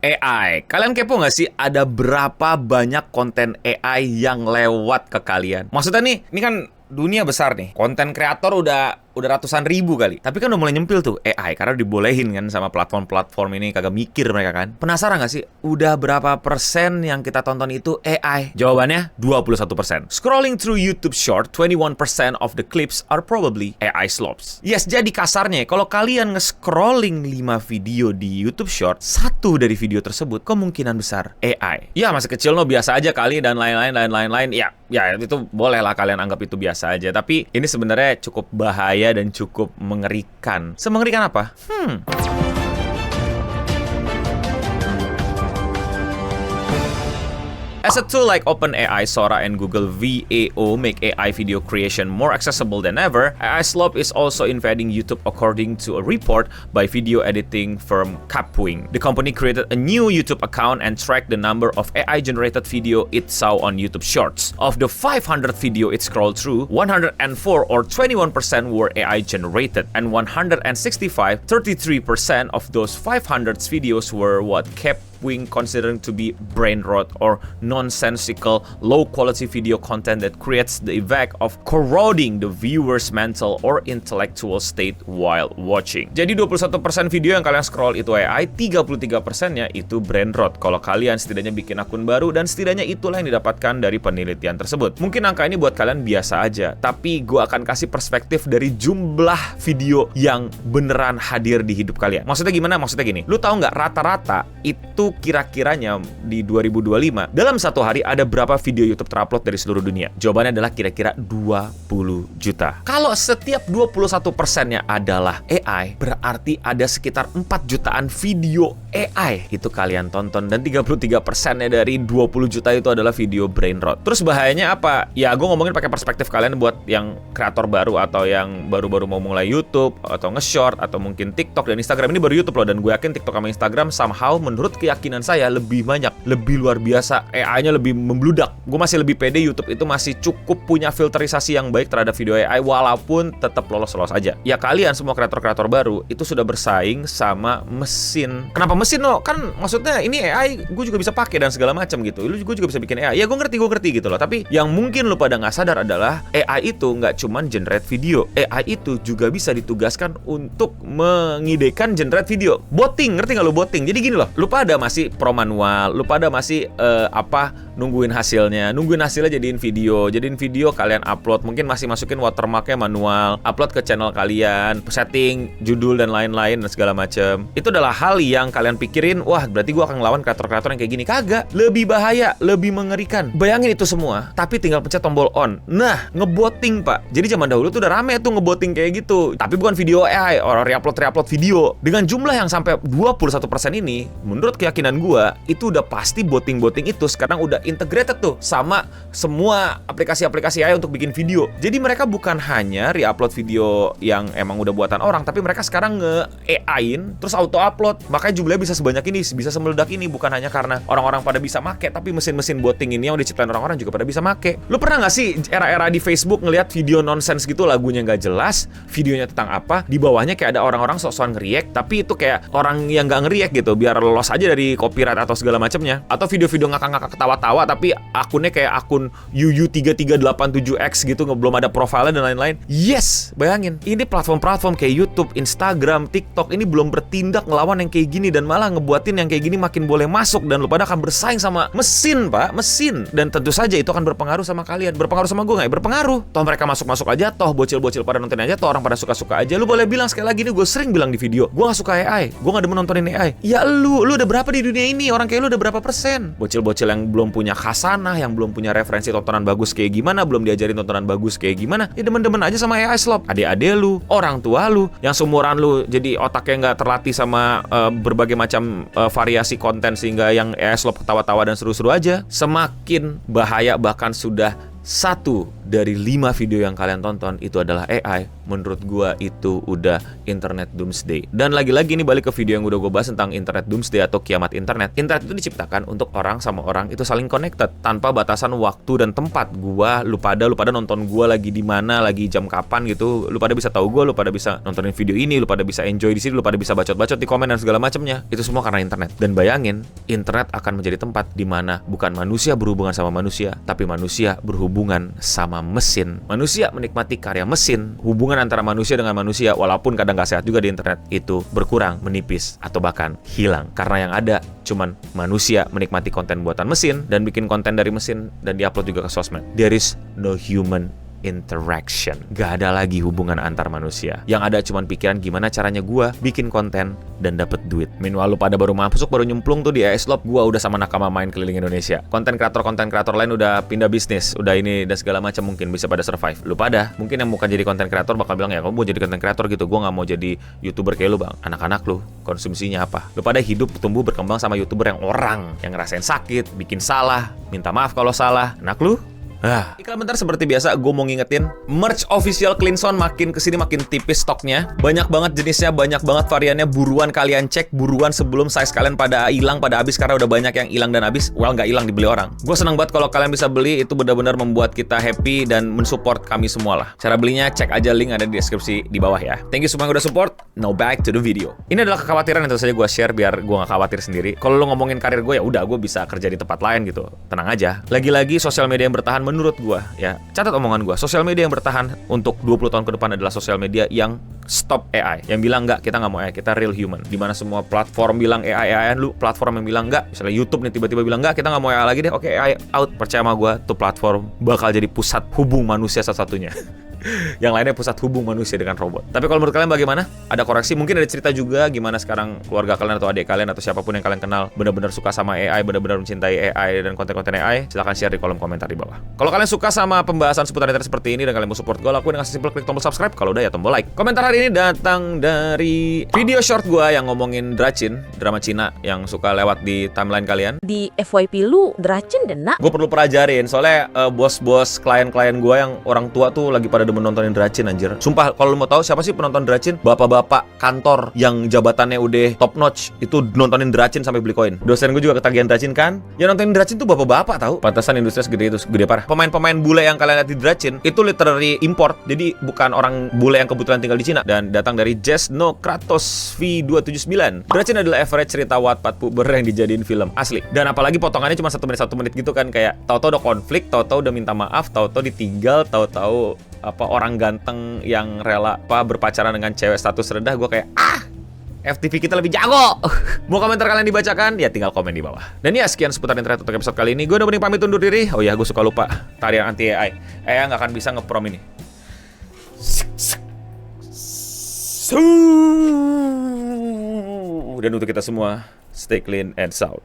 AI. Kalian kepo nggak sih ada berapa banyak konten AI yang lewat ke kalian? Maksudnya nih, ini kan dunia besar nih. Konten kreator udah ratusan ribu kali. Tapi kan udah mulai nyempil tuh AI karena dibolehin kan sama platform-platform ini, kagak mikir mereka kan. Penasaran nggak sih? Udah berapa persen yang kita tonton itu AI? Jawabannya 21%. Scrolling through YouTube Short, 21% of the clips are probably AI slopes. Yes, jadi kasarnya kalau kalian nge-scrolling 5 video di YouTube Short, satu dari video tersebut kemungkinan besar AI. Ya masih kecil no, biasa aja kali dan lain-lain. Ya itu boleh lah kalian anggap itu biasa aja. Tapi ini sebenarnya cukup bahaya dan cukup mengerikan. Semengerikan apa? As a tool like OpenAI, Sora, and Google VAO make AI video creation more accessible than ever, AI Slop is also invading YouTube according to a report by video editing firm Kapwing. The company created a new YouTube account and tracked the number of AI-generated video it saw on YouTube Shorts. Of the 500 video it scrolled through, 104 or 21% were AI-generated, and 165, 33% of those 500 videos were what Kapwing considering to be brain rot or nonsensical, low-quality video content that creates the effect of corroding the viewer's mental or intellectual state while watching. Jadi 21% video yang kalian scroll itu AI, 33%-nya itu brain rot. Kalau kalian setidaknya bikin akun baru dan setidaknya itulah yang didapatkan dari penelitian tersebut. Mungkin angka ini buat kalian biasa aja, tapi gue akan kasih perspektif dari jumlah video yang beneran hadir di hidup kalian. Maksudnya gimana? Maksudnya gini, lu tahu nggak rata-rata itu kira-kiranya di 2025 dalam satu hari ada berapa video YouTube terupload dari seluruh dunia? Jawabannya adalah kira-kira 20 juta. Kalau setiap 21%-nya adalah AI, berarti ada sekitar 4 jutaan video AI itu kalian tonton, dan 33%-nya dari 20 juta itu adalah video brain rot. Terus bahayanya apa? Ya gue ngomongin pakai perspektif kalian buat yang kreator baru atau yang baru-baru mau mulai YouTube atau nge-short atau mungkin TikTok dan Instagram. Ini baru YouTube loh, dan gue yakin TikTok sama Instagram somehow menurut keyakinan saya lebih banyak, lebih luar biasa, AI-nya lebih membludak. Gue masih lebih pede YouTube itu masih cukup punya filterisasi yang baik terhadap video AI walaupun tetap lolos-lolos aja. Ya kalian semua kreator-kreator baru itu sudah bersaing sama mesin. Kenapa mesin no? Kan maksudnya ini AI gue juga bisa pakai dan segala macam gitu. Lu juga bisa bikin AI. Ya gue ngerti gitu loh. Tapi yang mungkin lu pada nggak sadar adalah AI itu nggak cuman generate video. AI itu juga bisa ditugaskan untuk mengidekan generate video. Botting, ngerti nggak lu botting? Jadi gini loh, lu pada masih pro manual, lu pada masih nungguin hasilnya jadiin video kalian upload, mungkin masih masukin watermarknya manual, upload ke channel kalian, setting judul dan lain-lain dan segala macam. Itu adalah hal yang kalian pikirin, wah berarti gua akan ngelawan kreator-kreator yang kayak gini. Kagak, lebih bahaya, lebih mengerikan. Bayangin itu semua, tapi tinggal pencet tombol on. Nah, ngebotting pak. Jadi zaman dahulu tuh udah rame tuh ngebotting kayak gitu. Tapi bukan video AI, orang reupload video. Dengan jumlah yang sampai 21% ini, menurut keyakinan gua, itu udah pasti botting itu sekarang udah integrated tuh sama semua aplikasi-aplikasi AI untuk bikin video. Jadi mereka bukan hanya re-upload video yang emang udah buatan orang, tapi mereka sekarang nge-AI-in terus auto-upload. Makanya jumlahnya bisa sebanyak ini, bisa semeledak ini, bukan hanya karena orang-orang pada bisa make, tapi mesin-mesin botting ini yang diciptain orang-orang juga pada bisa make. Lu pernah nggak sih era-era di Facebook ngelihat video nonsense gitu, lagunya nggak jelas, videonya tentang apa, di bawahnya kayak ada orang-orang sok-sokan nge-react, tapi itu kayak orang yang nggak nge-react gitu, biar lolos aja dari copyright atau segala macamnya. Atau video-video ngakak-ngakak ketawa-tawa tapi akunnya kayak akun UU3387X gitu, belum ada profilnya dan lain-lain. Yes, bayangin. Ini platform-platform kayak YouTube, Instagram, TikTok ini belum bertindak ngelawan yang kayak gini dan malah ngebuatin yang kayak gini makin boleh masuk, dan lu pada akan bersaing sama mesin, Pak, mesin. Dan tentu saja itu akan berpengaruh sama kalian. Berpengaruh sama gue nggak? Ya, berpengaruh. Toh mereka masuk-masuk aja, toh bocil-bocil pada nonton aja, toh orang pada suka-suka aja. Lu boleh bilang sekali lagi nih, gue sering bilang di video, gue nggak suka AI, gue nggak demen nontonin AI. Ya lu udah berapa di dunia ini? Orang kayak lu udah berapa persen? Bocil-bocil yang belum punya khasanah, yang belum punya referensi tontonan bagus kayak gimana, belum diajarin tontonan bagus kayak gimana, ya demen-demen aja sama AI Slop. Adik-adik lu, orang tua lu, yang seumuran lu, jadi otaknya nggak terlatih sama berbagai macam variasi konten sehingga yang AI Slop ketawa-tawa dan seru-seru aja. Semakin bahaya, bahkan sudah 1 dari 5 video yang kalian tonton itu adalah AI, menurut gua itu udah internet doomsday. Dan lagi-lagi nih balik ke video yang udah gue bahas tentang internet doomsday atau kiamat internet. Internet itu diciptakan untuk orang sama orang itu saling connected tanpa batasan waktu dan tempat. Lu pada nonton gua lagi di mana, lagi jam kapan gitu. Lu pada bisa tahu gua, lu pada bisa nontonin video ini, lu pada bisa enjoy di sini, lu pada bisa bacot-bacot di komen dan segala macamnya. Itu semua karena internet. Dan bayangin, internet akan menjadi tempat di mana bukan manusia berhubungan sama manusia, tapi manusia berhubungan sama mesin. Manusia menikmati karya mesin. Hubungan antara manusia dengan manusia, walaupun kadang gak sehat juga di internet, itu berkurang, menipis, atau bahkan hilang. Karena yang ada cuman manusia menikmati konten buatan mesin dan bikin konten dari mesin dan diupload juga ke sosmed. There is no human interaction. Gak ada lagi hubungan antar manusia. Yang ada cuman pikiran gimana caranya gua bikin konten dan dapet duit. Meanwhile lu pada baru masuk, baru nyemplung tuh di ASLop, gua udah sama nakama main keliling Indonesia. Konten kreator lain udah pindah bisnis, udah ini dan segala macam, mungkin bisa pada survive. Lu pada mungkin yang bukan jadi konten kreator bakal bilang, ya kamu mau jadi konten kreator gitu, gua nggak mau jadi YouTuber kayak lu bang. Anak-anak lu konsumsinya apa? Lu pada hidup tumbuh berkembang sama YouTuber yang orang yang ngerasain sakit, bikin salah, minta maaf kalau salah. Anak lu iklan bentar, seperti biasa gue mau ngingetin merch official Cleanson makin kesini makin tipis stoknya. Banyak banget jenisnya, banyak banget variannya. Buruan kalian cek, buruan sebelum size kalian pada hilang, pada habis. Karena udah banyak yang hilang dan habis. Well, nggak hilang, dibeli orang. Gue senang banget kalau kalian bisa beli. Itu benar-benar membuat kita happy dan mensupport kami semua lah. Cara belinya cek aja, link ada di deskripsi di bawah ya. Thank you semua yang udah support. Now back to the video. Ini adalah kekhawatiran yang tentu saja gue share biar gue nggak khawatir sendiri. Kalau lo ngomongin karir gue, ya udah gue bisa kerja di tempat lain gitu. Tenang aja. Lagi-lagi sosial media yang bertahan menurut gue ya. Catat omongan gue, sosial media yang bertahan untuk 20 tahun ke depan adalah sosial media yang stop AI. Yang bilang enggak, kita nggak mau AI, kita real human. Dimana semua platform bilang AI, lu platform yang bilang enggak. Misalnya YouTube nih tiba-tiba bilang enggak, kita nggak mau AI lagi deh. Oke, AI out. Percaya sama gue, tuh platform bakal jadi pusat hubung manusia satu-satunya. Yang lainnya pusat hubung manusia dengan robot. Tapi kalau menurut kalian bagaimana? Ada koreksi? Mungkin ada cerita juga gimana sekarang keluarga kalian atau adik kalian atau siapapun yang kalian kenal benar-benar suka sama AI, benar-benar mencintai AI dan konten-konten AI. Silahkan share di kolom komentar di bawah. Kalau kalian suka sama pembahasan seputar internet seperti ini dan kalian mau support gue, lakuin dengan simpel klik tombol subscribe. Kalau udah ya tombol like. Komentar hari ini datang dari video short gue yang ngomongin Dracin, drama Cina yang suka lewat di timeline kalian. Di FYP lu Dracin dan nak. Gue perlu pelajarin soalnya bos-bos klien-klien gue yang orang tua tuh lagi pada demen nontonin Dracin anjir. Sumpah, kalau lu mau tahu siapa sih penonton Dracin? Bapak-bapak kantor yang jabatannya udah top notch itu nontonin Dracin sampai beli koin. Dosen gue juga ketagihan Dracin kan. Yang nontonin Dracin tuh bapak-bapak tahu. Pantesan industri segede itu, gede parah. Pemain-pemain bule yang kalian lihat di Dracin itu literally import. Jadi bukan orang bule yang kebetulan tinggal di Cina dan datang dari Jesno Kratos V279. Dracin adalah average cerita Wattpad puber yang dijadiin film asli. Dan apalagi potongannya cuma 1 menit gitu kan, kayak tahu-tahu udah konflik, tahu-tahu udah minta maaf, tahu-tahu ditinggal, tahu-tahu orang ganteng yang rela berpacaran dengan cewek status rendah. Gue kayak FTV kita lebih jago. Mau komentar kalian dibacakan? Ya tinggal komen di bawah. Dan ya sekian seputar internet untuk episode kali ini. Gue udah bening pamit undur diri. Oh ya, gue suka lupa tarian anti AI. AI nggak akan bisa ngeprom ini. Dan untuk kita semua, stay clean and sound.